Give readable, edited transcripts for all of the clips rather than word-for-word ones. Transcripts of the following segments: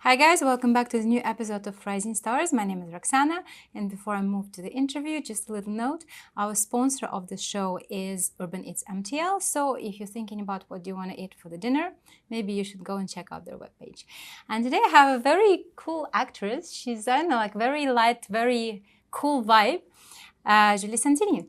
Hi guys, welcome back to the new episode of Rising Stars. My name is Roxana, and before I move to the interview, just a little note. Our sponsor of the show is Urban Eats MTL, so if you're thinking about what you want to eat for the dinner, maybe you should go and check out their webpage. And today I have a very cool actress. She's, I don't know, like very light, very cool vibe. Julie Santini.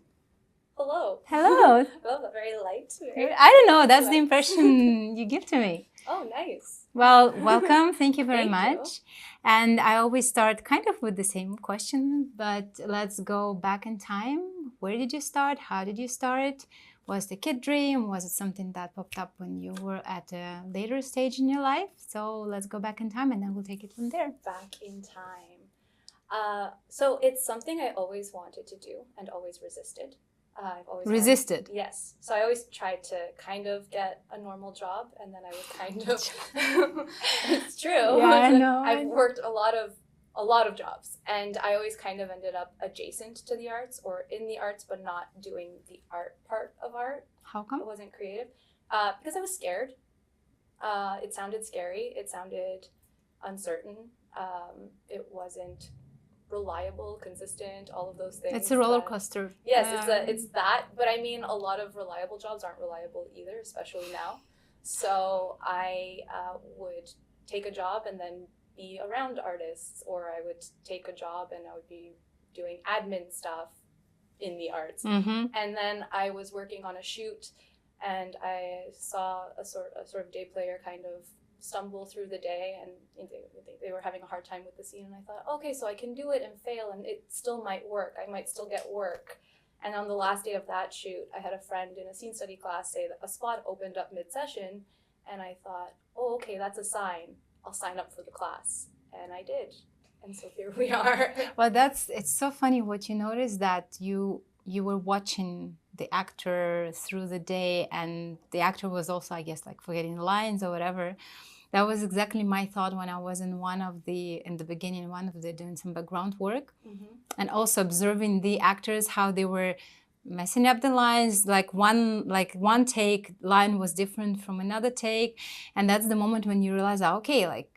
Hello. Hello. Well, very light. I don't know, that's the impression you give to me. Oh, nice. Well, welcome. Thank you very Thank much. And I always start kind of with the same question, but let's go back in time. Where did you start? How did you start? Was it a kid dream? Was it something that popped up when you were at a later stage in your life? So let's go back in time and then we'll take it from there. Back in time. So it's something I always wanted to do and always resisted. I've always Resisted? Yes. So I always tried to kind of get a normal job, and then I would kind of. It's true. Yeah, I know. I've worked a lot of jobs, and I always kind of ended up adjacent to the arts or in the arts, but not doing the art part of art. How come? I wasn't creative because I was scared. It sounded scary. It sounded uncertain. It wasn't reliable, consistent, all of those things. It's a roller coaster. Yes, it's that. But I mean, a lot of reliable jobs aren't reliable either, especially now. So I would take a job and then be around artists, or I would take a job and I would be doing admin stuff in the arts. Mm-hmm. And then I was working on a shoot, and I saw a sort of day player kind of stumble through the day, and they were having a hard time with the scene, and I thought, okay, so I can do it and fail, and it still might work. I might still get work. And on the last day of that shoot, I had a friend in a scene study class say that a spot opened up mid-session, and I thought, oh, okay, that's a sign. I'll sign up for the class. And I did. And so here we are. Well, it's so funny what you notice, that you were watching the actor through the day, and the actor was also, I guess, like forgetting the lines or whatever. That was exactly my thought when I was in the beginning, doing some background work, and also observing the actors, how they were messing up the lines. Like one take line was different from another take, and that's the moment when you realize, okay, like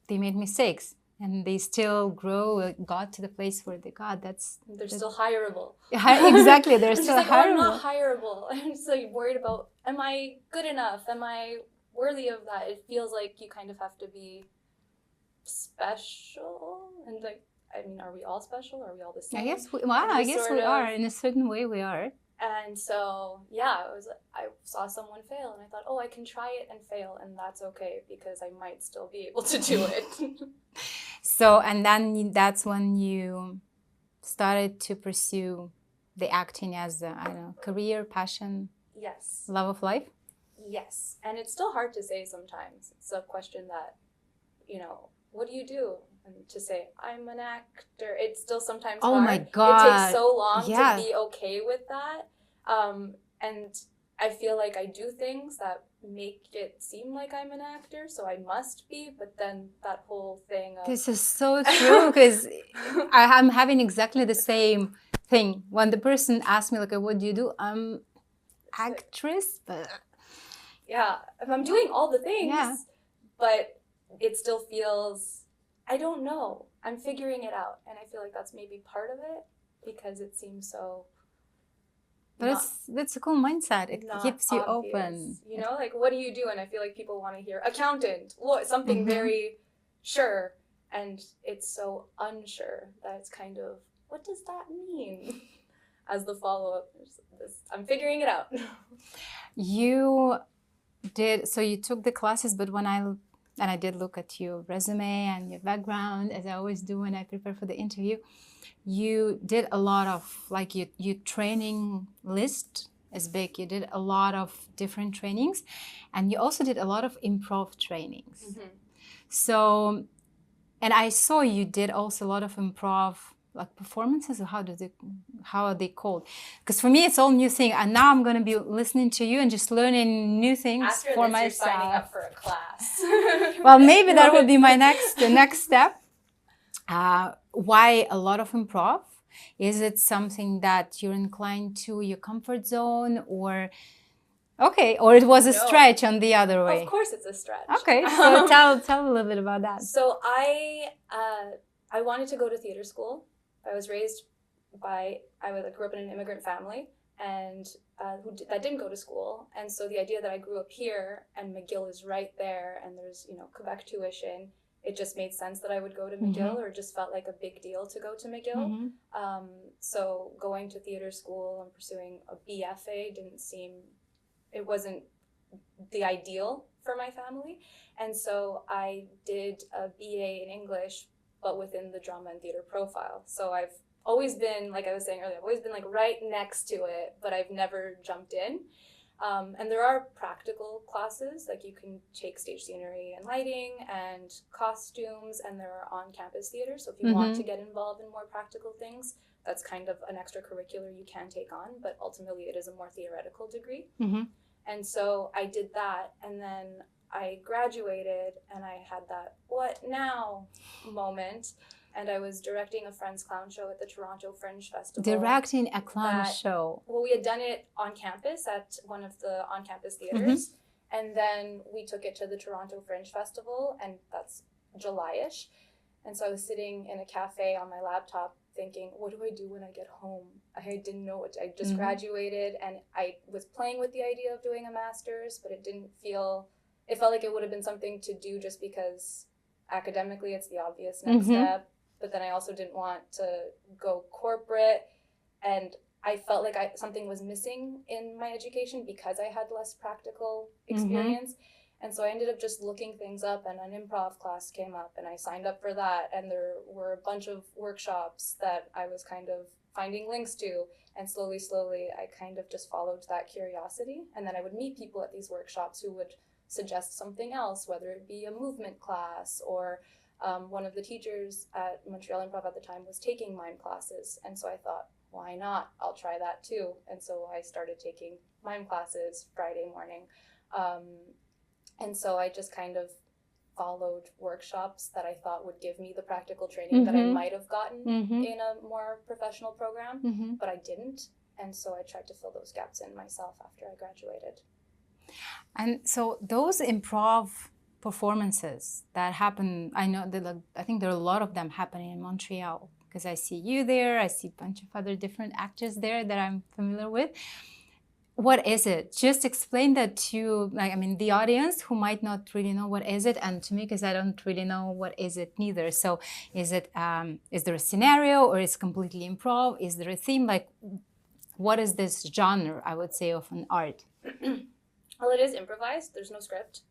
they made mistakes. And they still got to the place where they got. They're still hireable. Exactly, they're still like, hireable. I'm not hireable. I'm so worried about, am I good enough? Am I worthy of that? It feels like you kind of have to be special. And like, I mean, are we all special? Are we all the same? I guess we are. In a certain way, we are. And so, yeah, I saw someone fail, and I thought, oh, I can try it and fail, and that's okay, because I might still be able to do it. So, and then that's when you started to pursue the acting as a, I don't know, career, passion, Yes. love of life? Yes. And it's still hard to say sometimes. It's a question that, what do you do? And to say, I'm an actor, it's still sometimes hard. Oh my God. It takes so long Yeah. to be okay with that. And I feel like I do things that make it seem like I'm an actor, so I must be, but then that whole thing of... This is so true, because I'm having exactly the same thing. When the person asks me, like, what do you do? I'm actress, but... Yeah, I'm doing all the things, Yeah. but it still feels... I don't know. I'm figuring it out, and I feel like that's maybe part of it, because it seems so... But that's a cool mindset. It keeps you obvious. Open. Like, what do you do? And I feel like people want to hear accountant, something very sure, and it's so unsure that it's kind of, what does that mean? As the follow-up, I'm figuring it out. You took the classes, but I did look at your resume and your background, as I always do when I prepare for the interview. You did a lot of, like, your training list is big. You did a lot of different trainings, and you also did a lot of improv trainings. Mm-hmm. So, and I saw you did also a lot of improv, like performances, or how are they called? Because for me, it's all new thing, and now I'm going to be listening to you and just learning new things After for this, myself. you're signing up for a class. Well, maybe that would be the next step. Why a lot of improv? Is it something that you're inclined to, your comfort zone, or Okay, or it was a No. stretch on the other way. Of course it's a stretch. Okay, so tell a little bit about that. So I wanted to go to theater school. I was raised by, grew up in an immigrant family, and that didn't go to school. And so the idea that I grew up here and McGill is right there, and there's, you know, Quebec tuition, it just made sense that I would go to McGill, or it just felt like a big deal to go to McGill. So going to theater school and pursuing a BFA it wasn't the ideal for my family. And so I did a BA in English, but within the drama and theater profile. So I've always been, like I was saying earlier, I've always been like right next to it, but I've never jumped in. And there are practical classes, like you can take stage scenery and lighting and costumes, and there are on-campus theaters. So if you want to get involved in more practical things, that's kind of an extracurricular you can take on, but ultimately it is a more theoretical degree. And so I did that, and then I graduated, and I had that what now moment, and I was directing a Friends Clown show at the Toronto Fringe Festival. Directing a clown show. Well, we had done it on campus at one of the on-campus theaters, and then we took it to the Toronto Fringe Festival, and that's July-ish. And so I was sitting in a cafe on my laptop thinking, what do I do when I get home? I didn't know what I just graduated, and I was playing with the idea of doing a master's, but it felt like it would have been something to do just because academically it's the obvious next step, but then I also didn't want to go corporate, and I felt like something was missing in my education because I had less practical experience. And so I ended up just looking things up, and an improv class came up, and I signed up for that. And there were a bunch of workshops that I was kind of finding links to. And slowly, I kind of just followed that curiosity. And then I would meet people at these workshops who would suggest something else, whether it be a movement class, or one of the teachers at Montreal Improv at the time was taking mime classes. And so I thought, why not? I'll try that too. And so I started taking mime classes Friday morning. And so I just kind of followed workshops that I thought would give me the practical training that I might have gotten in a more professional program, but I didn't. And so I tried to fill those gaps in myself after I graduated. And so those improv performances that happen, I think there are a lot of them happening in Montreal, because I see you there, I see a bunch of other different actors there that I'm familiar with. What is it? Just explain that to, the audience who might not really know what is it, and to me, because I don't really know what is it neither. So is there a scenario, or is it completely improv? Is there a theme? Like, what is this genre, I would say, of an art? Well, it is improvised. There's no script.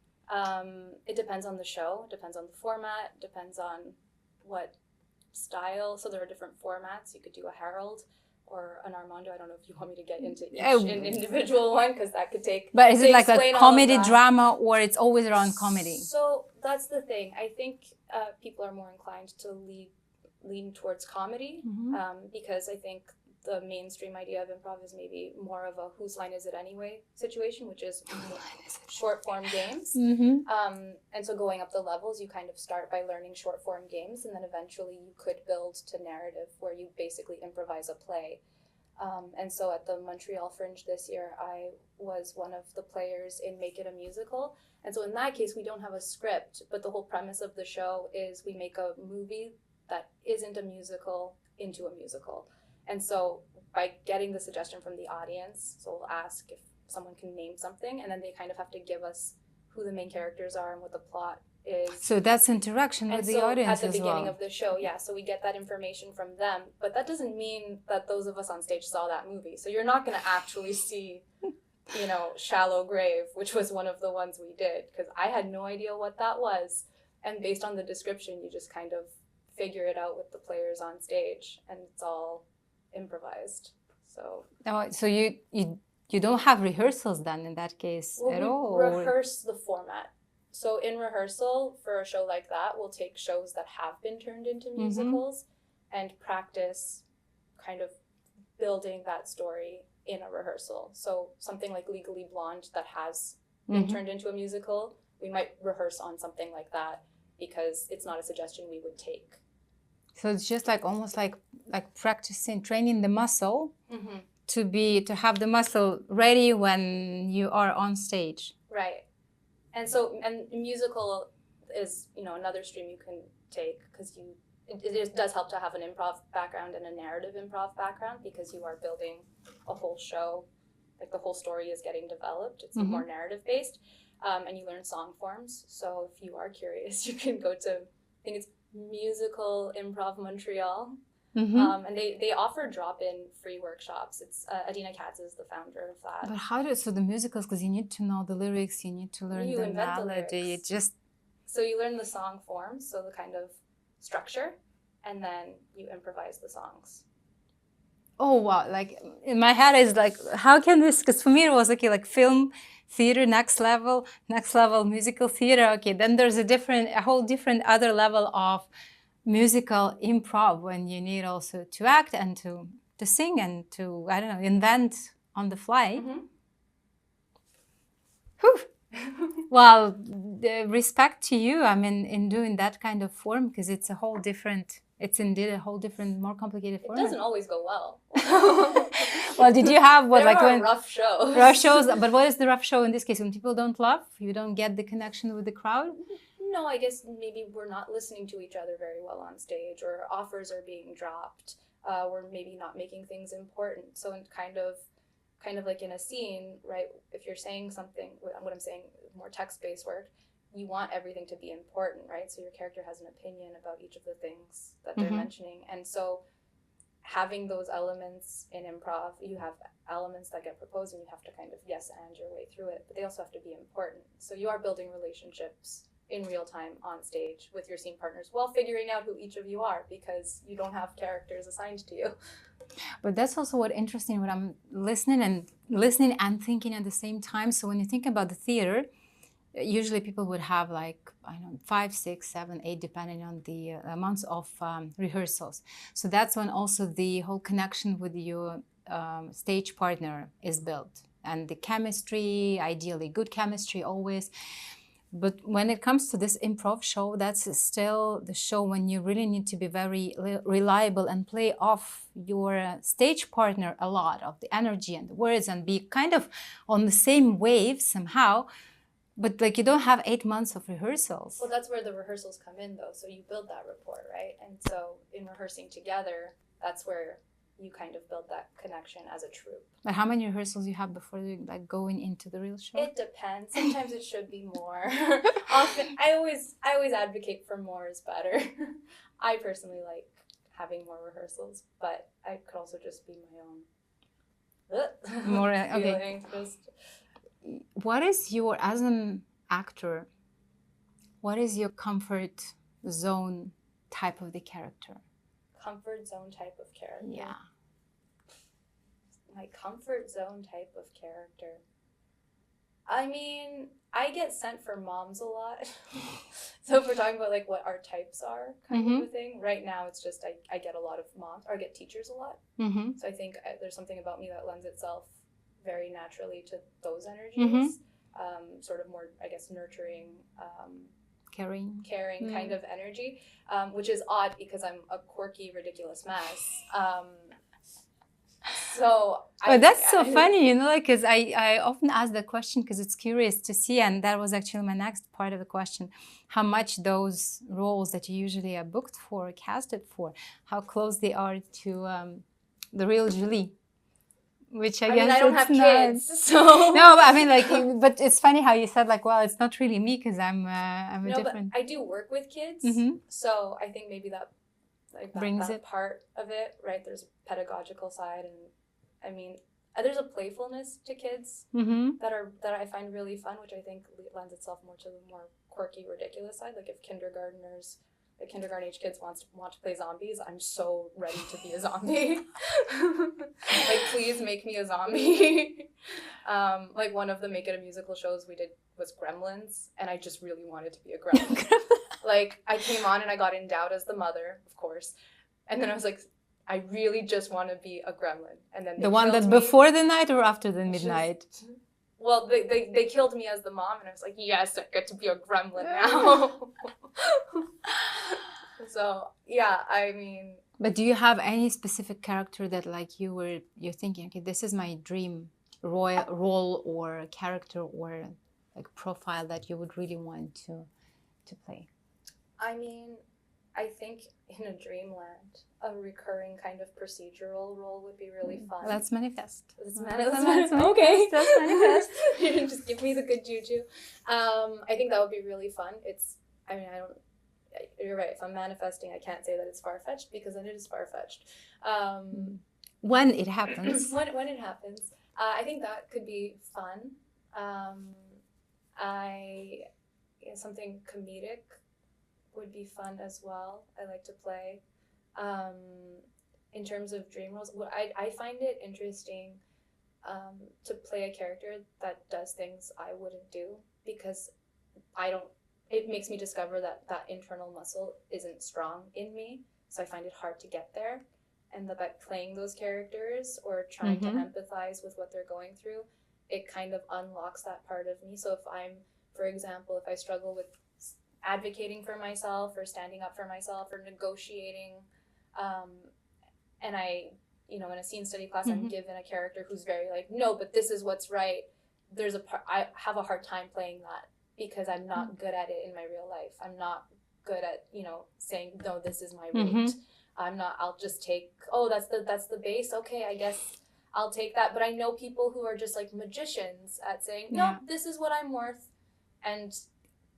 It depends on the show, depends on the format, depends on what style. So there are different formats. You could do a Harold or an Armando. I don't know if you want me to get into each individual one, because that could take. But is it like a comedy drama, or it's always around comedy? So that's the thing. I think people are more inclined to lean towards comedy, because I think the mainstream idea of improv is maybe more of a whose line is it anyway situation, which is short form games. And so going up the levels, you kind of start by learning short form games, and then eventually you could build to narrative, where you basically improvise a play. And so at the Montreal Fringe this year, I was one of the players in Make It a Musical. And so in that case, we don't have a script, but the whole premise of the show is we make a movie that isn't a musical into a musical. And so by getting the suggestion from the audience, so we'll ask if someone can name something, and then they kind of have to give us who the main characters are and what the plot is. So that's interaction with the audience as well. At the beginning of the show, yeah. So we get that information from them, but that doesn't mean that those of us on stage saw that movie. So you're not going to actually see, Shallow Grave, which was one of the ones we did, because I had no idea what that was. And based on the description, you just kind of figure it out with the players on stage, and it's all improvised. So you don't have rehearsals then in that case at all? We rehearse the format. So in rehearsal for a show like that, we'll take shows that have been turned into musicals and practice kind of building that story in a rehearsal. So something like Legally Blonde that has been turned into a musical, we might rehearse on something like that, because it's not a suggestion we would take. So it's just like almost like practicing, training the muscle to have the muscle ready when you are on stage. Right. And musical is, another stream you can take, because it does help to have an improv background and a narrative improv background, because you are building a whole show. Like, the whole story is getting developed. It's more narrative based, and you learn song forms. So if you are curious, you can go to, I think it's Musical Improv Montreal. And they offer drop-in free workshops. It's Adina Katz is the founder of that. But how do, so the musicals, because you need to know the lyrics, you need to learn You the invent the melody. lyrics. So you learn the song forms, so the kind of structure, and then you improvise the songs. Oh wow, like in my head is like, how can this, because for me it was okay, like film, theater, next level, musical theater. Okay, then there's a whole different other level of musical improv, when you need also to act and to sing and to, I don't know, invent on the fly. Well, respect to you, I mean, in doing that kind of form, because it's indeed a whole different, more complicated form. It doesn't always go well. Well, did you have what, there like, are when rough shows? Rough shows, but what is the rough show in this case? When people don't laugh, you don't get the connection with the crowd? No, I guess maybe we're not listening to each other very well on stage, or offers are being dropped. We're maybe not making things important. So in kind of like in a scene, right? If you're saying something, what I'm saying, more text-based work, you want everything to be important, right? So your character has an opinion about each of the things that they're mentioning. And so having those elements in improv, you have elements that get proposed and you have to kind of yes and your way through it, but they also have to be important. So you are building relationships in real time on stage with your scene partners, while figuring out who each of you are, because you don't have characters assigned to you. But that's also what interesting, when I'm listening and thinking at the same time. So when you think about the theater, usually people would have, like, I don't know, 5, 6, 7, 8, depending on the amounts of rehearsals. So that's when also the whole connection with your stage partner is built, and the chemistry, ideally good chemistry always. But when it comes to this improv show, that's still the show when you really need to be very reliable and play off your stage partner a lot of the energy and the words, and be kind of on the same wave somehow. But like, you don't have 8 months of rehearsals. Well, that's where the rehearsals come in, though. So you build that rapport, right? And so in rehearsing together, that's where you kind of build that connection as a troupe. But how many rehearsals you have before you, like, going into the real show? It depends. Sometimes it should be more. Often, I always advocate for more is better. I personally like having more rehearsals, but I could also just be my own More, feeling. What is your, as an actor, what is your comfort zone type of the character? Comfort zone type of character? Yeah. My comfort zone type of character. I mean, I get sent for moms a lot. So if we're talking about like what our types are, kind of a thing, right now it's just I get a lot of moms, or I get teachers a lot. So I think there's something about me that lends itself very naturally to those energies. Sort of more, I guess, nurturing, caring kind of energy, which is odd because I'm a quirky, ridiculous mess. That's so funny, you know, like, because I often ask that question because it's curious to see, and that was actually my next part of the question, how much those roles that you usually are booked for, casted for, how close they are to the real Julie. Which I guess I don't have kids, so no. But I mean, like, but it's funny how you said, like, well, it's not really me because I'm a different. But I do work with kids, so I think maybe that brings that it part of it, right? There's a pedagogical side, and I mean, there's a playfulness to kids that I find really fun, which I think lends itself more to the more quirky, ridiculous side. Like if kindergarten age kids want to play zombies, I'm so ready to be a zombie. Like, please make me a zombie. Like one of the Make It a Musical shows we did was Gremlins, and I just really wanted to be a gremlin. Like, I came on and I got endowed as the mother, of course, and then I was like, I really just want to be a gremlin. And then the one that before the night or after the midnight. Well, they killed me as the mom, and I was like, yes, I get to be a gremlin now. So yeah, I mean, But do you have any specific character that like you're thinking, okay, this is my dream role or character or like profile that you would really want to play? I mean, I think in a dreamland, a recurring kind of procedural role would be really fun. Let's manifest. Let's Let's manifest. manifest. Okay. Let's manifest. Just give me the good juju. I think that would be really fun. I mean, you're right. If I'm manifesting, I can't say that it's far-fetched because then it is far-fetched. When it happens. When it happens. I think that could be fun. Something comedic would be fun as well. I like to play. In terms of dream roles, I find it interesting to play a character that does things I wouldn't do because it makes me discover that internal muscle isn't strong in me. So I find it hard to get there. And that by playing those characters or trying to empathize with what they're going through, it kind of unlocks that part of me. So for example, if I struggle with advocating for myself or standing up for myself or negotiating, and in a scene study class, I'm given a character who's very like, no, but this is what's right. I have a hard time playing that because I'm not good at it in my real life. I'm not good at, saying, no, this is my route. I'll just take, that's the base. Okay, I guess I'll take that. But I know people who are just like magicians at saying, no, this is what I'm worth. And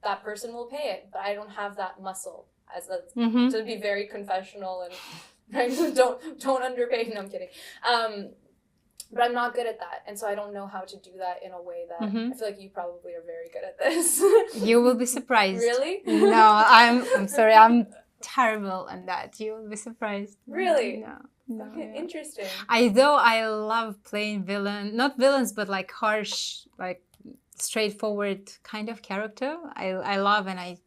that person will pay it, but I don't have that muscle to be very confessional and don't underpay. No, I'm kidding. But I'm not good at that, and so I don't know how to do that in a way that I feel like you probably are very good at this. You will be surprised. Really? No, I'm sorry. I'm terrible at that. You will be surprised. Really? No. Okay, interesting. Though I love playing not villains, but like harsh, like straightforward kind of character. I love, and I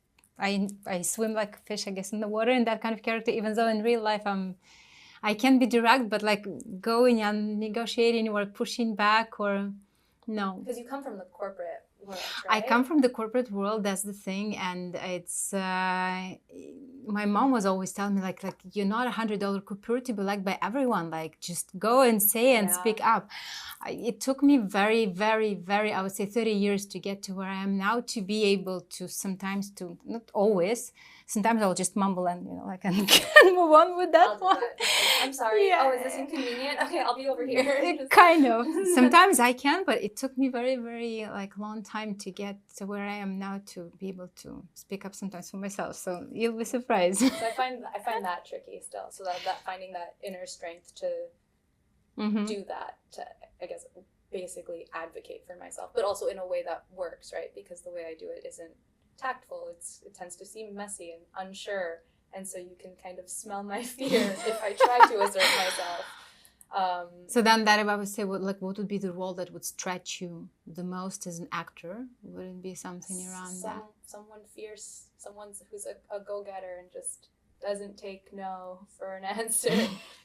swim like a fish, I guess, in the water in that kind of character, even though in real life I can be direct, but like going and negotiating or pushing back or no. Because you come from the corporate world, I right? come from the corporate world, that's the thing, and it's my mom was always telling me like you're not $100 couture to be liked by everyone, like just go and say and speak up. It took me very, very, very, I would say 30 years to get to where I am now, to be able to sometimes, to not always, sometimes I'll just mumble and I can move on with that one. I'm sorry. Yeah. Oh, is this inconvenient? Okay, I'll be over here. Kind of. Sometimes I can, but it took me very, very long time to get to where I am now, to be able to speak up sometimes for myself. So you'll be surprised. So I find that tricky still. So that finding that inner strength to do that, to I guess basically advocate for myself, but also in a way that works, right? Because the way I do it isn't tactful. It tends to seem messy and unsure, and so you can kind of smell my fear if I try to assert myself. So then that, if I would say, what would be the role that would stretch you the most as an actor? Would it be something around that? Someone fierce, someone who's a go-getter and just doesn't take no for an answer.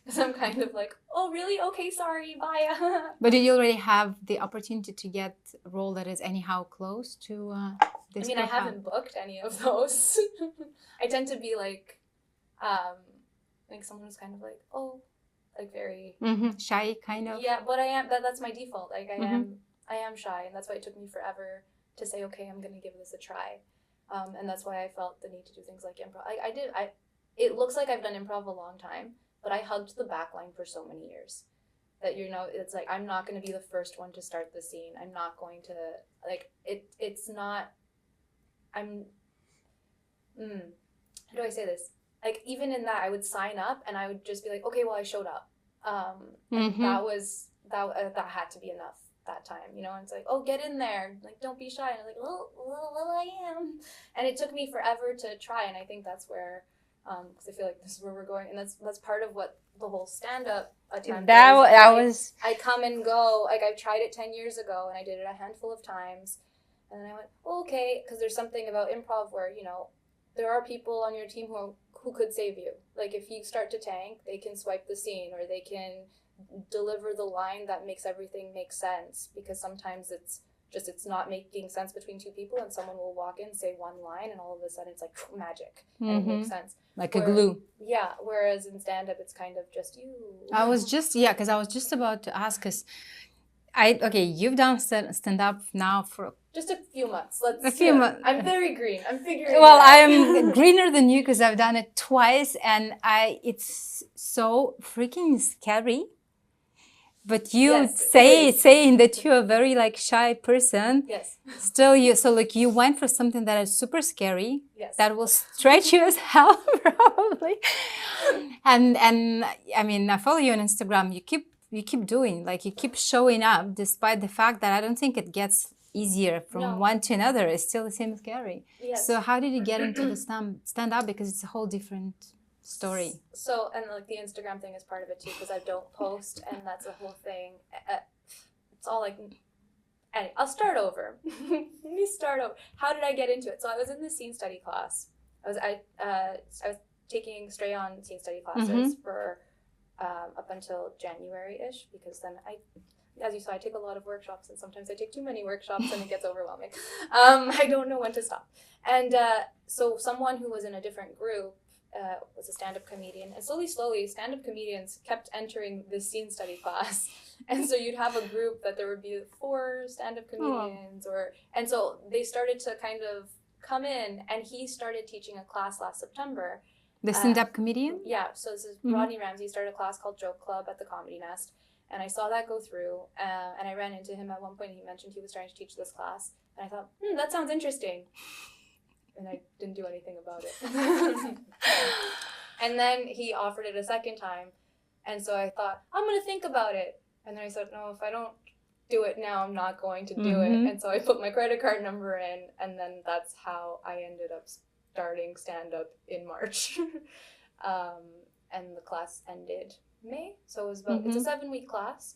Because I'm kind of like, oh, really? Okay, sorry, bye. But do you already have the opportunity to get a role that is anyhow close to this? I mean, I haven't booked any of those. I tend to be like someone who's kind of like, very shy, kind of. Yeah, but I am. That's my default. Like I am shy, and that's why it took me forever to say, okay, I'm gonna give this a try. And that's why I felt the need to do things like improv. It looks like I've done improv a long time, but I hugged the backline for so many years that, it's like, I'm not going to be the first one to start the scene. I'm not going to, it's not, how do I say this? Like, even in that, I would sign up and I would just be like, okay, well, I showed up. That had to be enough that time, and it's like, oh, get in there, like, don't be shy. And I'm like, well, I am. And it took me forever to try, and I think that's where, because I feel like this is where we're going, and that's part of what the whole stand-up attempt is. I come and go. Like, I tried it 10 years ago, and I did it a handful of times, and then I went, okay, because there's something about improv where, there are people on your team who could save you. Like, if you start to tank, they can swipe the scene, or they can deliver the line that makes everything make sense, because sometimes it's just it's not making sense between two people, and someone will walk in, say one line, and all of a sudden it's like magic, and it makes sense. Like a glue. Yeah, whereas in stand-up, it's kind of just you. Because I was just about to ask, because you've done stand-up now for just a few months. A few months. I'm very green. I'm figuring Well, it out. I'm greener than you because I've done it twice, and it's so freaking scary. But you saying that you're a very like shy person. Yes. Still, you went for something that is super scary. Yes. That will stretch you as hell probably. And I mean, I follow you on Instagram. You keep doing, like, you keep showing up despite the fact that I don't think it gets easier from one to another. It's still the same scary. Yes. So how did you get into the stand up? Because it's a whole different story. So, and like the Instagram thing is part of it too, because I don't post, and that's a whole thing. It's all like, anyway, I'll start over. Let me start over. How did I get into it? So I was in the scene study class. I was taking straight on scene study classes for up until January-ish, because then as you saw, I take a lot of workshops, and sometimes I take too many workshops and it gets overwhelming. I don't know when to stop. And so someone who was in a different group was a stand-up comedian, and slowly stand-up comedians kept entering this scene study class, and so you'd have a group that there would be 4 stand-up comedians, and so they started to kind of come in, and he started teaching a class last September. The stand-up comedian? Yeah, so this is Rodney Ramsey. Started a class called Joke Club at the Comedy Nest, and I saw that go through, and I ran into him at one point. He mentioned he was trying to teach this class, and I thought, that sounds interesting. And I didn't do anything about it. And then he offered it a second time. And so I thought, I'm going to think about it. And then I said, no, if I don't do it now, I'm not going to do it. And so I put my credit card number in. And then that's how I ended up starting stand-up in March. And the class ended May. So it was it's a 7-week class.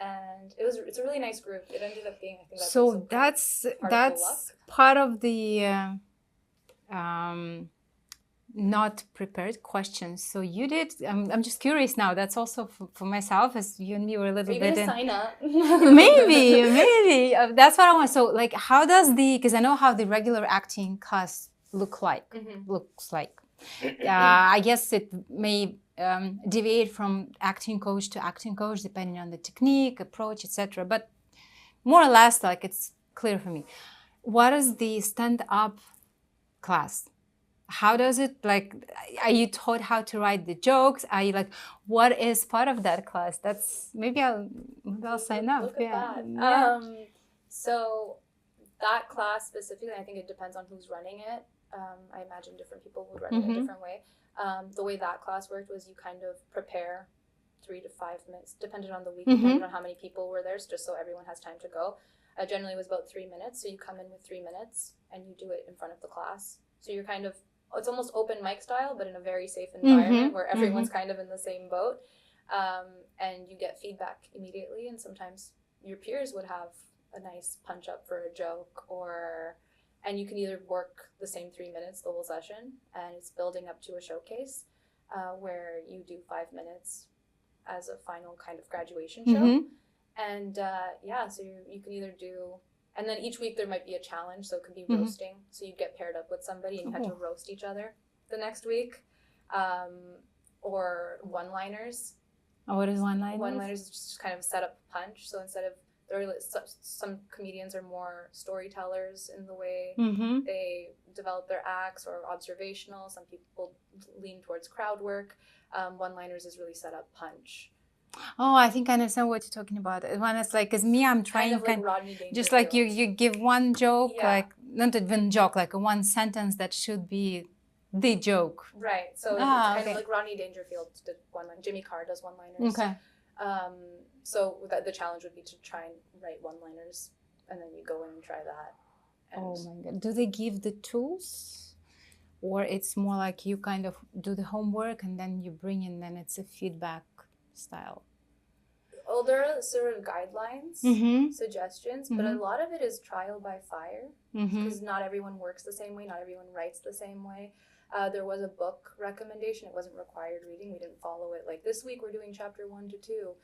And it's a really nice group. It ended up being, I think, that's part of the not prepared questions. So you did. I'm just curious now. That's also for myself, as you and me were a little bit. Sign up. maybe. That's what I want. So, like, how does because I know how the regular acting class looks like. I guess it may deviate from acting coach to acting coach depending on the technique, approach, etc. But more or less, like, it's clear for me. What is the stand-up class? How does it, like, are you taught how to write the jokes? Are you like, what is part of that class? That's maybe I'll sign up. Look at that. So that class specifically, I think it depends on who's running it. I imagine different people would run it in a different way. The way that class worked was you kind of prepare 3 to 5 minutes, depending on the week, depending on how many people were there, just so everyone has time to go. Generally, it was about 3 minutes, so you come in with 3 minutes, and you do it in front of the class. So you're kind of, it's almost open mic style, but in a very safe environment where everyone's kind of in the same boat. And you get feedback immediately, and sometimes your peers would have a nice punch up for a joke, and you can either work the same 3 minutes the whole session, and it's building up to a showcase where you do 5 minutes as a final kind of graduation show. And so you can either do, and then each week there might be a challenge, so it could be roasting. So you get paired up with somebody and you have to roast each other the next week, or one-liners. What is one-liners? One-liners is just kind of set up punch. So instead of, some comedians are more storytellers in the way they develop their acts, or observational. Some people lean towards crowd work. One-liners is really set up punch. Oh, I think I understand what you're talking about. When it's like, because me, I'm trying just like you give one joke, like not even joke, like a one sentence that should be the joke. Right. So it's kind of like Rodney Dangerfield did one-line. Jimmy Carr does one-liners. Okay. So the challenge would be to try and write one-liners, and then you go in and try that. And oh my God. Do they give the tools? Or it's more like you kind of do the homework and then you bring in, then it's a feedback style? Oh, there are sort of guidelines, suggestions, but a lot of it is trial by fire, because not everyone works the same way, not everyone writes the same way. There was a book recommendation. It wasn't required reading. We didn't follow it. Like, this week we're doing chapter 1 to 2,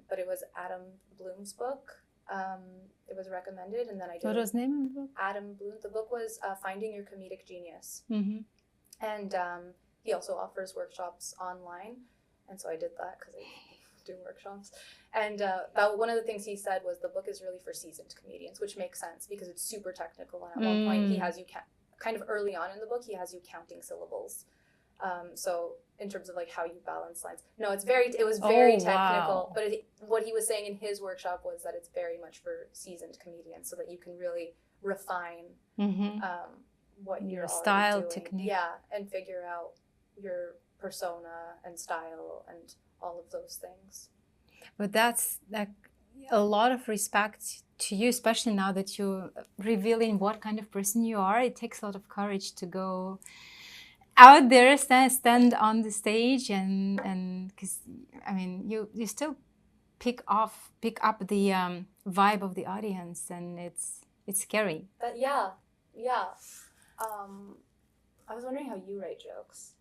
but it was Adam Bloom's book, It was recommended, and then I did. What was the name of the book? Adam Bloom. The book was Finding Your Comedic Genius. Mm-hmm. And he also offers workshops online, and so I did that because I do workshops. And one of the things he said was the book is really for seasoned comedians, which makes sense because it's super technical. And at one point, he has you kind of early on in the book, he has you counting syllables. So in terms of like how you balance lines, no, it was very technical. Wow. But what he was saying in his workshop was that it's very much for seasoned comedians, so that you can really refine what your you're style, doing. technique. Yeah, and figure out your persona and style and all of those things. But that's like a lot of respect to you, especially now that you're revealing what kind of person you are. It takes a lot of courage to go out there, stand on the stage, and because I mean, you still pick up the vibe of the audience, and it's scary. But yeah. I was wondering how you write jokes.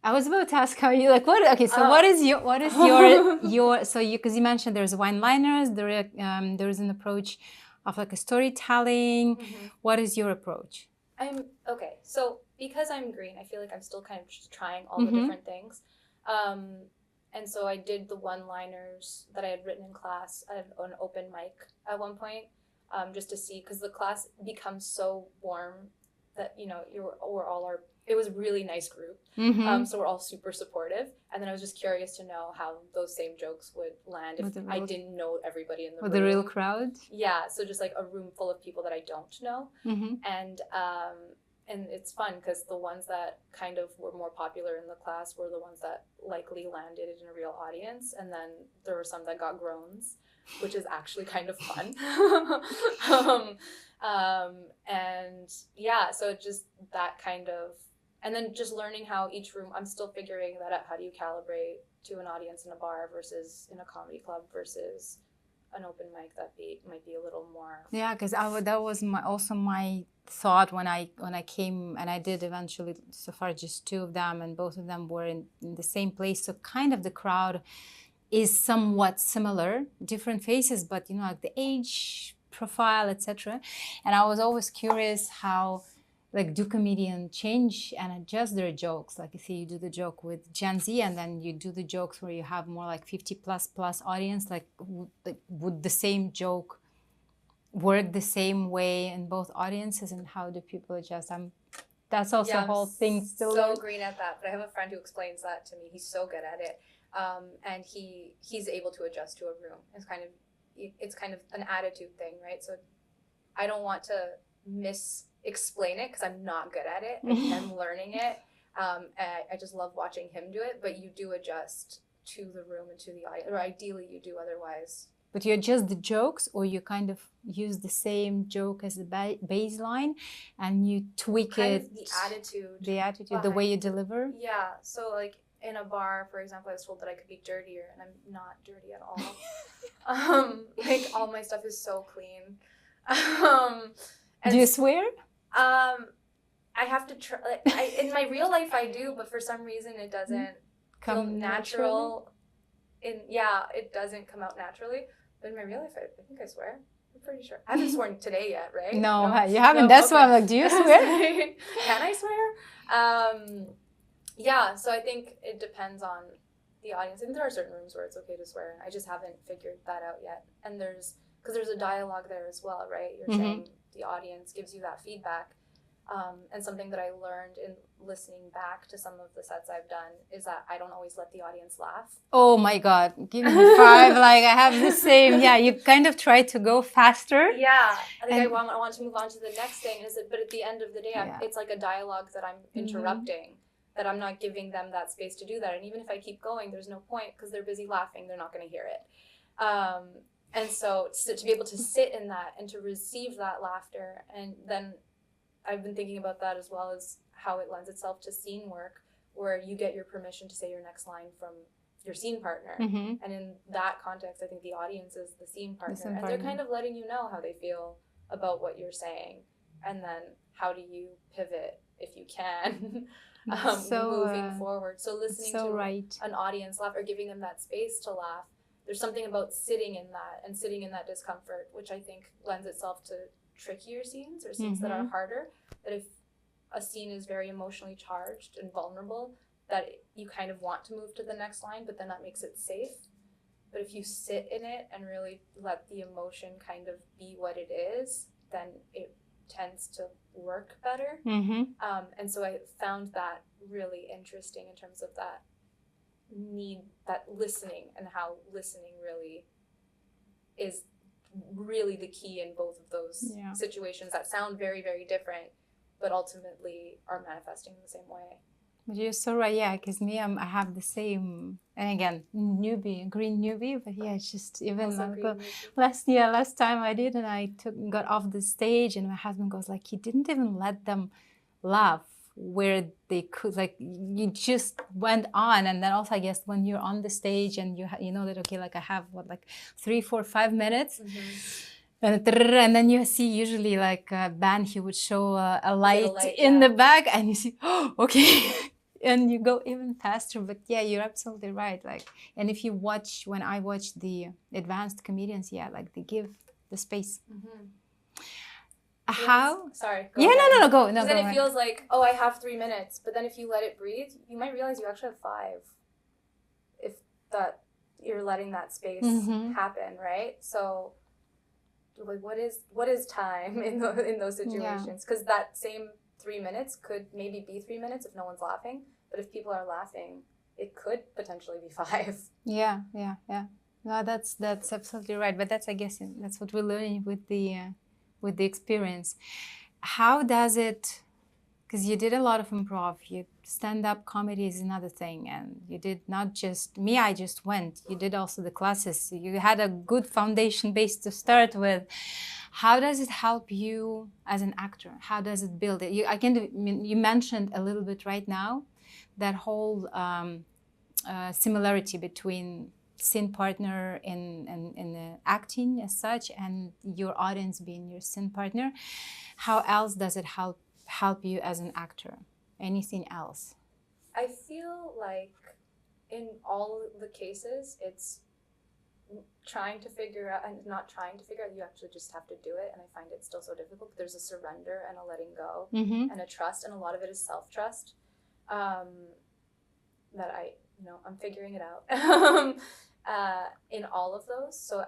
I was about to ask how you like what. Okay, so what is your so you, because you mentioned there's one-liners, there is an approach of like a storytelling. What is your approach? Okay, so because I'm green, I feel like I'm still kind of just trying all the different things. And so I did the one-liners that I had written in class at an open mic at one point, just to see, because the class becomes so warm that, you know, it was a really nice group. So we're all super supportive. And then I was just curious to know how those same jokes would land if I didn't know everybody in the room. With the real crowd? Yeah, so just like a room full of people that I don't know. And it's fun because the ones that kind of were more popular in the class were the ones that likely landed in a real audience. And then there were some that got groans, which is actually kind of fun. And yeah, so just that kind of, and then just learning how each room, I'm still figuring that out. How do you calibrate to an audience in a bar versus in a comedy club versus an open mic that might be a little more. Yeah, because that was also my thought when I came, and I did eventually so far just 2 of them, and both of them were in the same place. So kind of the crowd is somewhat similar, different faces, but you know, like the age profile, etc. And I was always curious how, like, do comedians change and adjust their jokes? Like, you see, you do the joke with Gen Z, and then you do the jokes where you have more like 50 plus audience. Like, would the same joke work the same way in both audiences, and how do people adjust? That's also a whole thing. So green at that, but I have a friend who explains that to me. He's so good at it, and he's able to adjust to a room. It's kind of an attitude thing, right? So I don't want to explain it because I'm not good at it. I'm learning it. I just love watching him do it, but you do adjust to the room and to the audience, or ideally you do, otherwise. But you adjust the jokes, or you kind of use the same joke as the baseline and you tweak kind it. Of the attitude, the way you deliver. Yeah. So like in a bar, for example, I was told that I could be dirtier, and I'm not dirty at all. Like all my stuff is so clean. Do you swear? I have to try. In my real life, I do, but for some reason, it doesn't come natural. It doesn't come out naturally. But in my real life, I think I swear. I'm pretty sure. I haven't sworn today yet, right? No, you haven't. No? That's why I'm like, do you swear? Can I swear? Yeah. So I think it depends on the audience. I think there are certain rooms where it's okay to swear. I just haven't figured that out yet. And because there's a dialogue there as well, right? You're saying the audience gives you that feedback. And something that I learned in listening back to some of the sets I've done is that I don't always let the audience laugh. Oh my God, give me 5. Like, I have the same. Yeah, you kind of try to go faster. Yeah, I think I want to move on to the next thing. But at the end of the day, it's like a dialogue that I'm interrupting, that I'm not giving them that space to do that. And even if I keep going, there's no point because they're busy laughing. They're not going to hear it. And so to be able to sit in that and to receive that laughter, and then I've been thinking about that as well as how it lends itself to scene work, where you get your permission to say your next line from your scene partner. And in that context, I think the audience is the scene partner. And they're kind of letting you know how they feel about what you're saying. And then how do you pivot, if you can, moving forward. So listening to an audience laugh, or giving them that space to laugh, there's something about sitting in that and sitting in that discomfort, which I think lends itself to trickier scenes or scenes that are harder. That if a scene is very emotionally charged and vulnerable, that you kind of want to move to the next line, but then that makes it safe. But if you sit in it and really let the emotion kind of be what it is, then it tends to work better. And so I found that really interesting in terms of that need, that listening, and how listening really is really the key in both of those situations that sound very, very different, but ultimately are manifesting in the same way. But you're so right, yeah, because me, I have the same, and again, green newbie, but yeah, it's just even last time I did, and I got off the stage, and my husband goes like, he didn't even let them laugh where they could, like, you just went on. And then also, I guess, when you're on the stage and you know that, okay, like I have like 3, 4, 5 minutes, and then you see usually like a band, he would show a light in the back, and you see, oh, okay. And you go even faster. But yeah, you're absolutely right. Like, and if you watch, when I watch the advanced comedians, yeah, like they give the space. How? Sorry. Go ahead. No. Because then it feels like, oh, I have 3 minutes. But then if you let it breathe, you might realize you actually have 5. If that you're letting that space happen, right? So, like, what is time in those situations? Because that same 3 minutes could maybe be 3 minutes if no one's laughing. But if people are laughing, it could potentially be 5. Yeah. No, that's absolutely right. But that's, I guess, that's what we're learning with the experience. How does it? Because you did a lot of improv. Stand-up comedy is another thing, and you did not just me. I just went. You did also the classes. You had a good foundation base to start with. How does it help you as an actor? How does it build it? You mentioned a little bit right now that whole similarity between scene partner in acting as such, and your audience being your scene partner. How else does it help you as an actor? Anything else? I feel like in all the cases, it's trying to figure out, and not trying to figure out, you actually just have to do it. And I find it still so difficult, but there's a surrender and a letting go and a trust, and a lot of it is self-trust that I'm figuring it out in all of those. So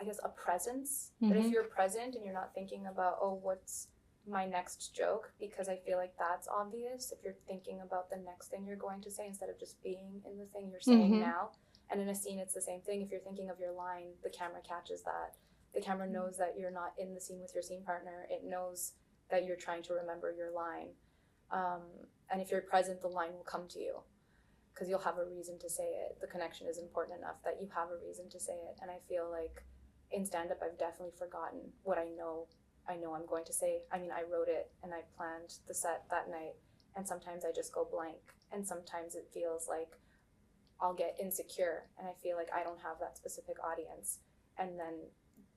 I guess a presence, that if you're present and you're not thinking about, oh, what's my next joke, because I feel like that's obvious. If you're thinking about the next thing you're going to say instead of just being in the thing you're saying now. And in a scene, it's the same thing. If you're thinking of your line, the camera catches that. The camera knows that you're not in the scene with your scene partner. It knows that you're trying to remember your line. And if you're present, the line will come to you because you'll have a reason to say it. The connection is important enough that you have a reason to say it. And I feel like in stand-up, I've definitely forgotten what I know I'm going to say. I mean, I wrote it and I planned the set that night, and sometimes I just go blank, and sometimes it feels like I'll get insecure and I feel like I don't have that specific audience, and then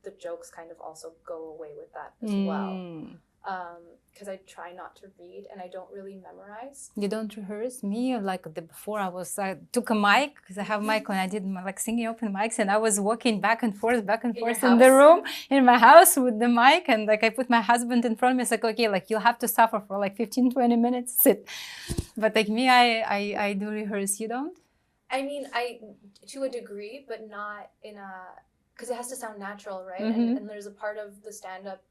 the jokes kind of also go away with that as well. Because I try not to read and I don't really memorize. You don't rehearse? Me, like before I took a mic, because I have a mic, and I did like singing open mics, and I was walking back and forth in the room in my house with the mic, and like I put my husband in front of me. It's like, okay, like you'll have to suffer for like 15-20 minutes, sit. But like me, I do rehearse. You don't? I mean, I to a degree, but not in a, because it has to sound natural, right? And there's a part of the stand-up,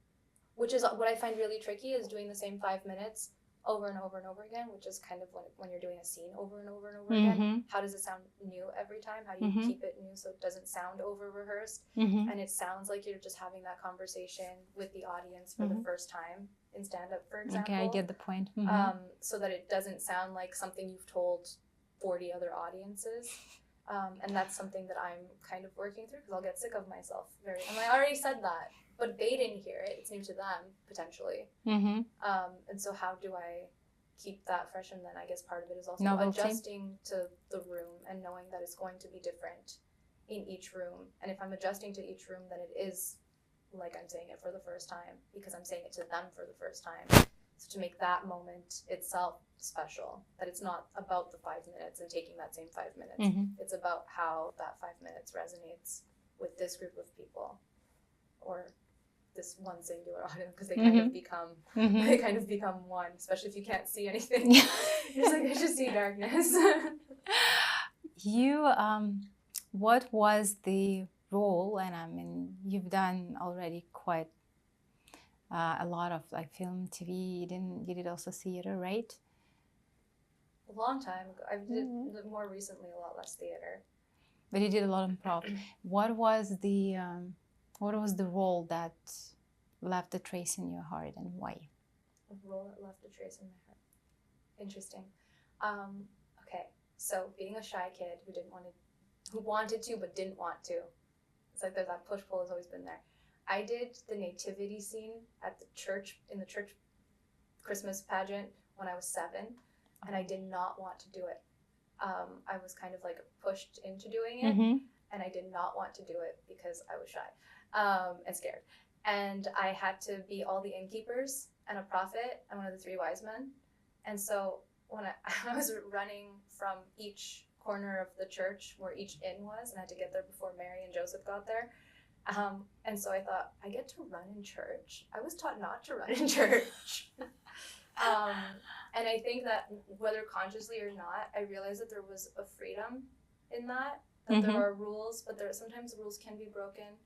which is what I find really tricky, is doing the same 5 minutes over and over and over again, which is kind of when you're doing a scene over and over and over again. How does it sound new every time? How do you keep it new so it doesn't sound over-rehearsed? And it sounds like you're just having that conversation with the audience for the first time in stand-up, for example. Okay, I get the point. So that it doesn't sound like something you've told 40 other audiences. And that's something that I'm kind of working through, because I'll get sick of myself and I already said that, but they didn't hear it. It's new to them, potentially. And so how do I keep that fresh? And then I guess part of it is also adjusting to the room and knowing that it's going to be different in each room. And if I'm adjusting to each room, then it is like I'm saying it for the first time, because I'm saying it to them for the first time. So to make that moment itself special, that it's not about the 5 minutes and taking that same 5 minutes. It's about how that 5 minutes resonates with this group of people or this one singular audience, because they kind of become they kind of become one, especially if you can't see anything. You're just like, I just see darkness. You what was the role, and I mean you've done already quite a lot of like film, TV, you did also theater, right? A long time ago. I did more recently a lot less theater. But you did a lot of improv. What was the role that left a trace in your heart, and why? A role that left a trace in my heart. Interesting. Okay, so being a shy kid who wanted to but didn't want to. It's like that push-pull has always been there. I did the nativity scene at the church, in the church Christmas pageant when I was 7, and I did not want to do it. I was kind of like pushed into doing it, and I did not want to do it because I was shy and scared. And I had to be all the innkeepers and a prophet and one of the 3 wise men. And so when I was running from each corner of the church where each inn was, and I had to get there before Mary and Joseph got there. And so I thought, I get to run in church. I was taught not to run in church. And I think that whether consciously or not, I realized that there was a freedom in that there are rules, but sometimes rules can be broken.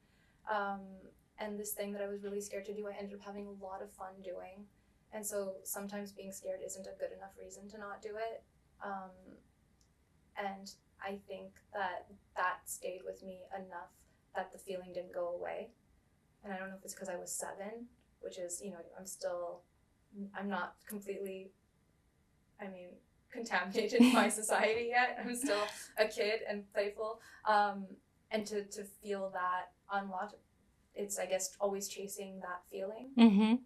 And this thing that I was really scared to do, I ended up having a lot of fun doing. And so sometimes being scared isn't a good enough reason to not do it. And I think that stayed with me enough that the feeling didn't go away. And I don't know if it's because I was 7, which is, I'm not completely, contaminated by society yet. I'm still a kid and playful. And to feel that unlocked, it's, I guess, always chasing that feeling. And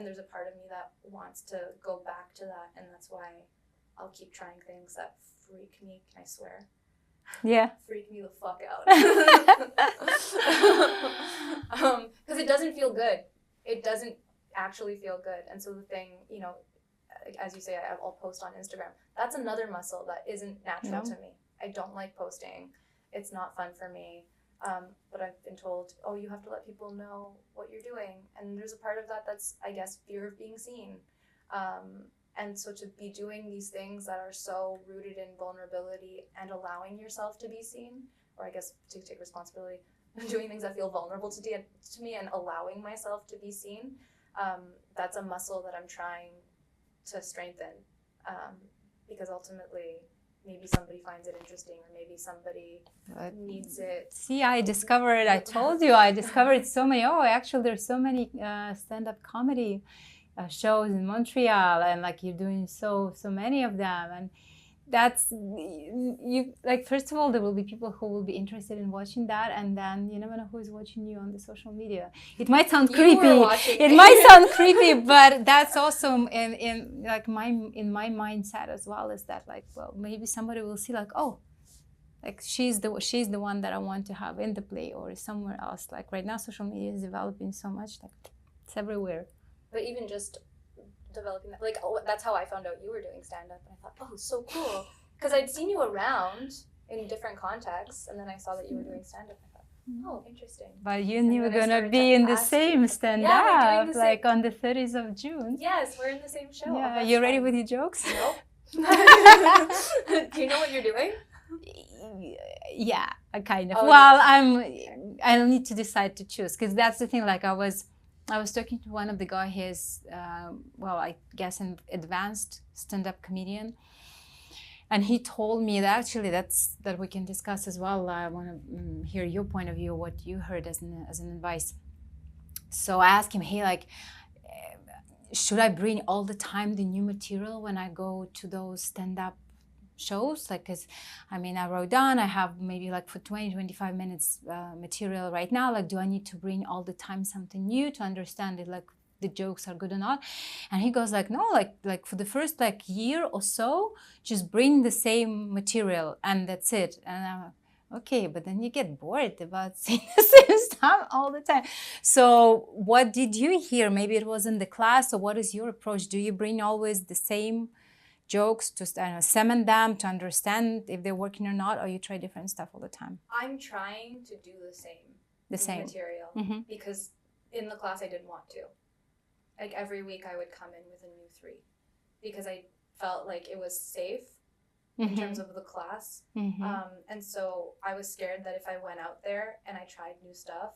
there's a part of me that wants to go back to that. And that's why I'll keep trying things that freak me, can I swear? Yeah. Freak me the fuck out. Because it doesn't feel good. It doesn't actually feel good. And so the thing, as you say, I'll post on Instagram. That's another muscle that isn't natural to me. I don't like posting. It's not fun for me. But I've been told, oh, you have to let people know what you're doing. And there's a part of that that's, I guess, fear of being seen. And so to be doing these things that are so rooted in vulnerability and allowing yourself to be seen, or I guess to take responsibility, doing things that feel vulnerable to me and allowing myself to be seen, that's a muscle that I'm trying to strengthen. Because ultimately, maybe somebody finds it interesting, or maybe somebody needs it. See, I told you, I discovered so many, actually there's so many stand-up comedy shows in Montreal, and like you're doing so many of them, and that's you like, first of all, there will be people who will be interested in watching that, and then you never know who is watching you on the social media. It might sound creepy, but that's also in my mindset as well, is that like, well, maybe somebody will see like, oh, like she's the one that I want to have in the play or somewhere else. Like right now social media is developing so much, like it's everywhere. But even just developing that, like, that's how I found out you were doing stand-up. And I thought, oh, so cool. Because I'd seen you around in different contexts, and then I saw that you were doing stand-up. I thought, oh, interesting. But you knew you were going to be in the same stand-up, like on the 30th of June. Yes, we're in the same show. Yeah, you ready with your jokes? Nope. Do you know what you're doing? Yeah, kind of. Oh, well, I'll need to decide to choose, because that's the thing. Like I was talking to one of the guys. He's I guess an advanced stand-up comedian, and he told me that actually that we can discuss as well. I want to hear your point of view, what you heard as an advice. So I asked him, hey, like, should I bring all the time the new material when I go to those stand-up shows? Like, because I wrote down, I have maybe like for 20-25 minutes material right now. Like, do I need to bring all the time something new to understand it, like the jokes are good or not? And he goes like, no, like for the first like year or so, just bring the same material and that's it. And Okay, but then you get bored about saying the same stuff all the time. So what did you hear? Maybe it was in the class, or what is your approach? Do you bring always the same jokes to, I don't know, summon them to understand if they're working or not, or you try different stuff all the time? I'm trying to do the same. The same material because in the class I didn't want to. Like every week I would come in with a new 3 because I felt like it was safe in terms of the class. And so I was scared that if I went out there and I tried new stuff,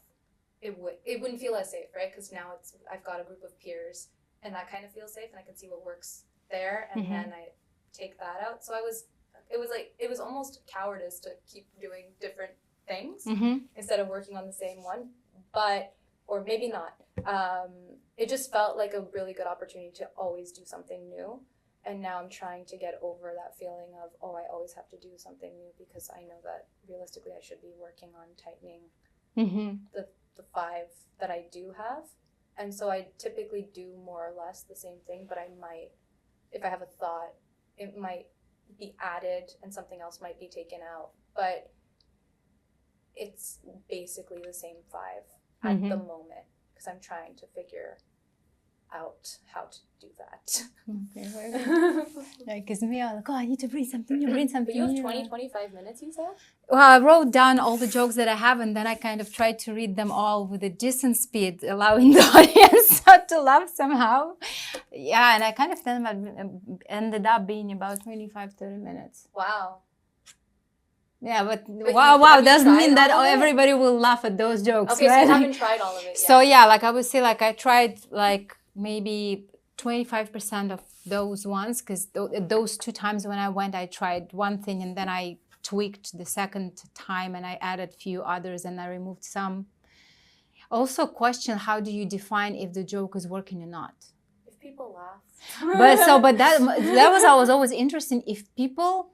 it wouldn't feel as safe, right? Because now I've got a group of peers and that kind of feels safe and I can see what works there and then I take that out. So it was almost cowardice to keep doing different things instead of working on the same one, or maybe not. It just felt like a really good opportunity to always do something new. And now I'm trying to get over that feeling of, I always have to do something new because I know that realistically I should be working on tightening the 5 that I do have. And so I typically do more or less the same thing, but I might, if I have a thought, it might be added and something else might be taken out. But it's basically the same 5 at the moment because I'm trying to figure out how to do that. Because me, I'm like, I need to read something new, read something new. But you have 25 minutes, you said? Well, I wrote down all the jokes that I have, and then I kind of tried to read them all with a decent speed, allowing the audience not to laugh somehow. Yeah, and I kind of ended up being about 25, 30 minutes. Wow. Yeah, but wow doesn't mean that everybody will laugh at those jokes. Okay, right? So you haven't tried all of it yet. So yeah, like I would say, like I tried like maybe 25% of those ones, because those 2 times when I went, I tried one thing and then I tweaked the second time and I added a few others and I removed some. Also question, how do you define if the joke is working or not? If people laugh. but that was always interesting. If people,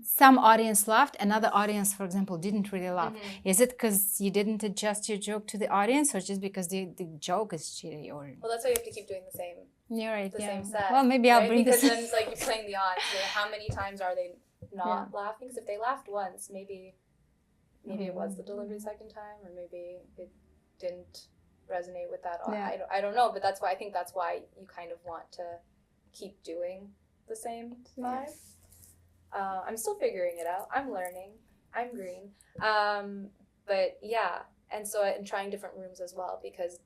some audience laughed, another audience, for example, didn't really laugh. Is it because you didn't adjust your joke to the audience, or just because the joke is shitty? Or well, that's why you have to keep doing the same. You're right. Same set. Well, maybe I'll bring because this. Because then it's like you're playing the odds. Like how many times are they not laughing? Because if they laughed once, maybe it was the delivery second time, or maybe it didn't resonate with that. I don't know, but that's why I think that's why you kind of want to keep doing the same 5. I'm still figuring it out. I'm learning. I'm green. But yeah, and so I'm trying different rooms as well because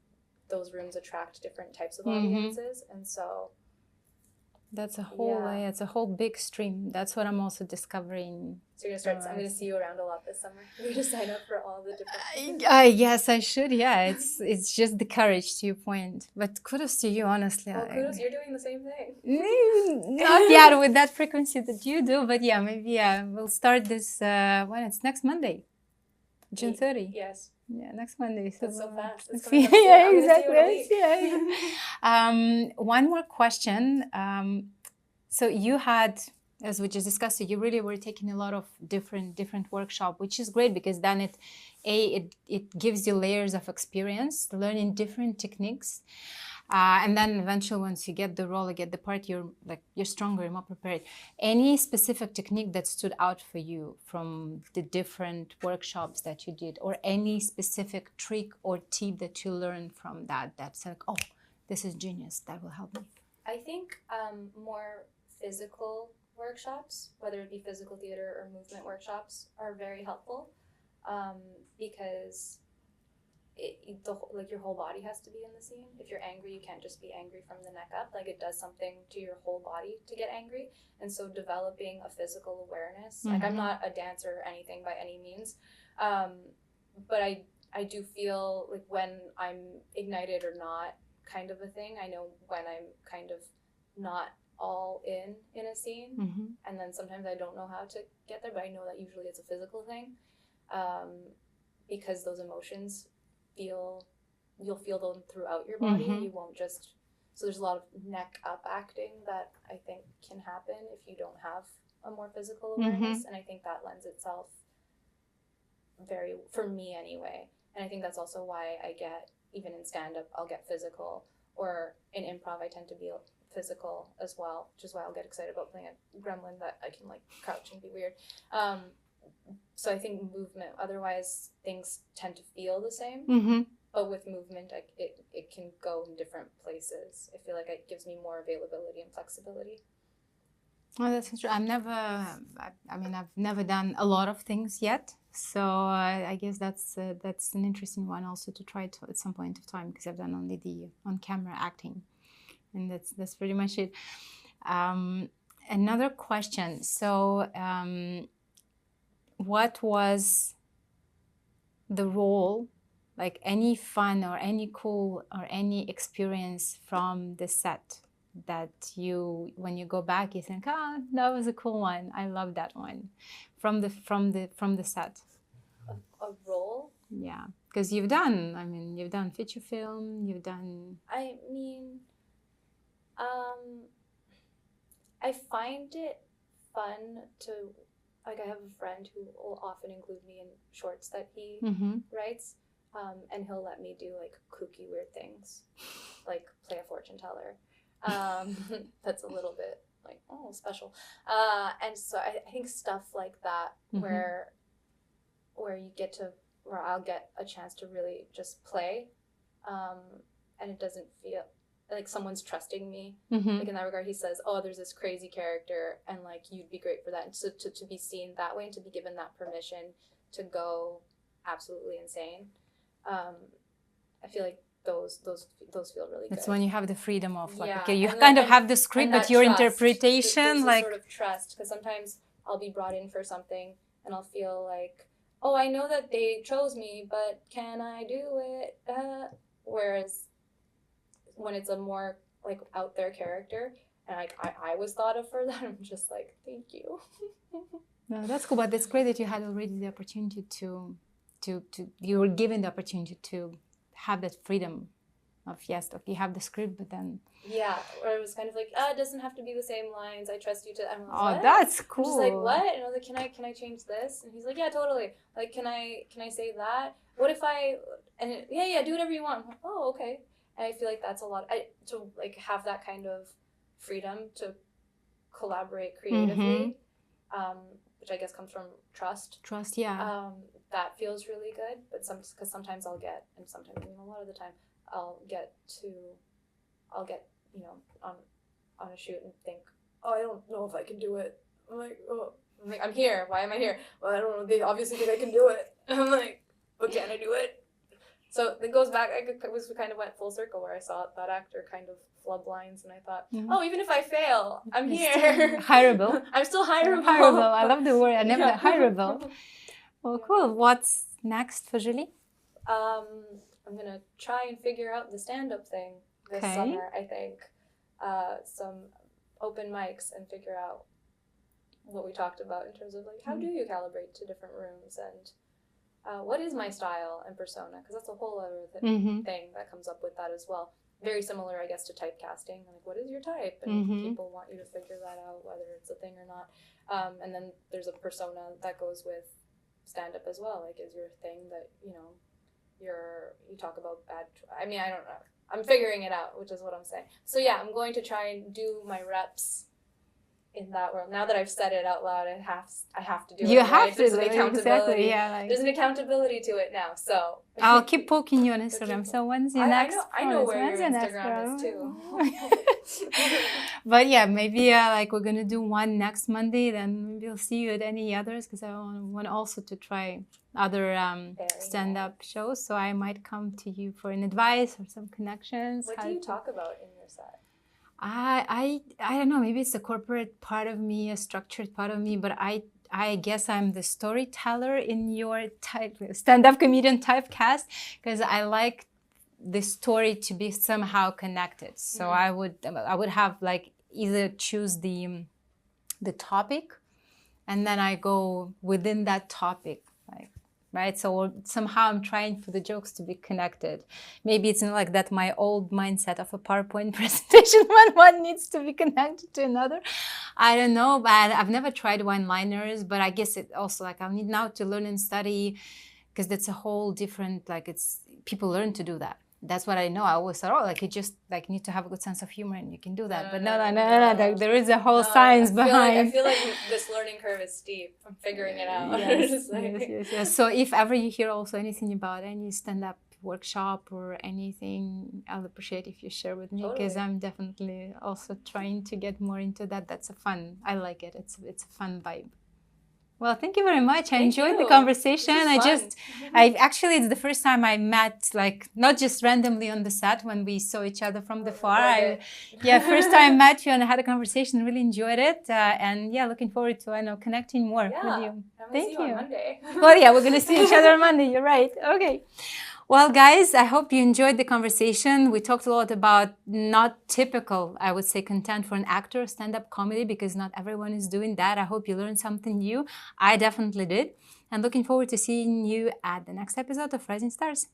those rooms attract different types of audiences, and so that's a whole it's a whole big stream. That's what I'm also discovering. So you're gonna start. I'm gonna see you around a lot this summer. You're gonna sign up for all the different. Yes, I should. Yeah, it's just the courage, to your point. But kudos to you, honestly. Well, kudos. You're doing the same thing. Not yet with that frequency that you do, but yeah, maybe we'll start this when it's next Monday, June 30. Yes. Yeah, next Monday. So that's so fast. Yeah, exactly. Yeah. One more question. So you had, as we just discussed, you really were taking a lot of different workshop, which is great because then it gives you layers of experience, learning different techniques. And then eventually, once you get the role, you get the part, you're stronger, you're more prepared. Any specific technique that stood out for you from the different workshops that you did, or any specific trick or tip that you learned from that's like, oh, this is genius, that will help me? I think more physical workshops, whether it be physical theater or movement workshops, are very helpful because your whole body has to be in the scene. If you're angry, you can't just be angry from the neck up. Like it does something to your whole body to get angry. And so developing a physical awareness, like I'm not a dancer or anything by any means, but I do feel like when I'm ignited or not kind of a thing. I know when I'm kind of not all in a scene, and then sometimes I don't know how to get there, but I know that usually it's a physical thing, because those emotions you'll feel them throughout your body. You won't just, so there's a lot of neck up acting that I think can happen if you don't have a more physical awareness, and I think that lends itself very, for me anyway, and I think that's also why I get, even in stand-up, I'll get physical, or in improv I tend to be physical as well, which is why I'll get excited about playing a gremlin that I can like crouch and be weird, so I think movement, otherwise things tend to feel the same. Mm-hmm. But with movement, it can go in different places. I feel like it gives me more availability and flexibility. Oh, that's true. I've never done a lot of things yet. So I guess that's an interesting one also to try to at some point of time, because I've done only the on-camera acting, and that's pretty much it. Another question. So, what was the role, like any fun or any cool or any experience from the set that you, when you go back, you think, oh, that was a cool one. I love that one from the set. A role? Yeah, because you've done feature film, you've done. I mean, I find it fun to, like, I have a friend who will often include me in shorts that he writes, and he'll let me do like kooky weird things, like play a fortune teller. That's a little bit like, oh, special. And so I think stuff like that, where you get to, where I'll get a chance to really just play, and it doesn't feel like someone's trusting me. Like in that regard, he says, oh, there's this crazy character and like you'd be great for that. And so to be seen that way and to be given that permission to go absolutely insane, I feel like those feel really good. It's when you have the freedom of like, yeah. okay, you and kind of and, have the script, but your trust, interpretation, there's like sort of trust, because sometimes I'll be brought in for something and I'll feel like, oh, I know that they chose me, but can I do it? Whereas when it's a more like out there character and like I was thought of for that, I'm just like, thank you. no, that's cool. But it's great that you had already the opportunity to you were given the opportunity to have that freedom of, yes, okay, you have the script, but then yeah, or it was kind of like, it doesn't have to be the same lines. I trust you to. I'm like, oh, what? that's cool. I'm just like, what? And I was like, can I change this? And he's like, yeah, totally. Like, can I say that? What if I? And yeah, do whatever you want. I'm like, oh, okay. And I feel like that's a lot. To like have that kind of freedom to collaborate creatively, which I guess comes from trust. Trust, yeah. That feels really good. But because sometimes I'll get, and sometimes a lot of the time, I'll get on a shoot and think, oh, I don't know if I can do it. I'm like, I'm here. Why am I here? Well, I don't know. They obviously think I can do it. I'm like, but can I do it? So it goes back. We kind of went full circle where I saw that actor kind of flub lines, and I thought, oh, even if I fail, I'm here. Hireable. I'm still hireable. Hireable. I love the word. I never hireable. Well, cool. What's next for Julie? I'm gonna try and figure out the stand-up thing this summer. I think some open mics and figure out what we talked about in terms of like, how do you calibrate to different rooms, and what is my style and persona, because that's a whole other thing that comes up with that as well. Very similar, I guess, to typecasting. Like, what is your type? And people want you to figure that out, whether it's a thing or not. And then there's a persona that goes with stand-up as well. Like, is your thing that, you talk about bad... I mean, I don't know. I'm figuring it out, which is what I'm saying. So yeah, I'm going to try and do my reps in that world. Now that I've said it out loud, I have to do it. You have to, There's an accountability. Exactly, yeah. Like, there's an accountability to it now, so... I'll keep poking you on Instagram. So when's your next... I know where your Instagram is, too. But yeah, maybe like we're going to do one next Monday, then maybe we'll see you at any others, because I want also to try other stand-up shows, so I might come to you for an advice or some connections. What do you talk about in your set? I don't know, maybe it's a corporate part of me, a structured part of me, but I guess I'm the storyteller in your stand-up comedian typecast, because I like the story to be somehow connected. So I would have like either choose the topic, and then I go within that topic, like, right? So somehow I'm trying for the jokes to be connected. Maybe it's not like that, my old mindset of a PowerPoint presentation when one needs to be connected to another. I don't know, but I've never tried one-liners, but I guess it also, like, I'll need now to learn and study, because that's a whole different, like, it's, people learn to do that. That's what I know. I always thought, oh, like you just like need to have a good sense of humor and you can do that. But no. Like, there is a whole science behind. I feel like this learning curve is steep. I'm figuring it out. Yes. So if ever you hear also anything about any stand-up workshop or anything, I'll appreciate if you share with me, because I'm definitely also trying to get more into that. That's a fun. I like it. It's a fun vibe. Well, thank you very much. I enjoyed the conversation. I actually, it's the first time I met, like, not just randomly on the set when we saw each other from the far. First time I met you and I had a conversation, really enjoyed it. And yeah, looking forward to, connecting more with you. Thank you. On Monday. Well, yeah, we're going to see each other on Monday. You're right. Okay. Well, guys, I hope you enjoyed the conversation. We talked a lot about not typical, I would say, content for an actor, stand-up comedy, because not everyone is doing that. I hope you learned something new. I definitely did. And looking forward to seeing you at the next episode of Rising Stars.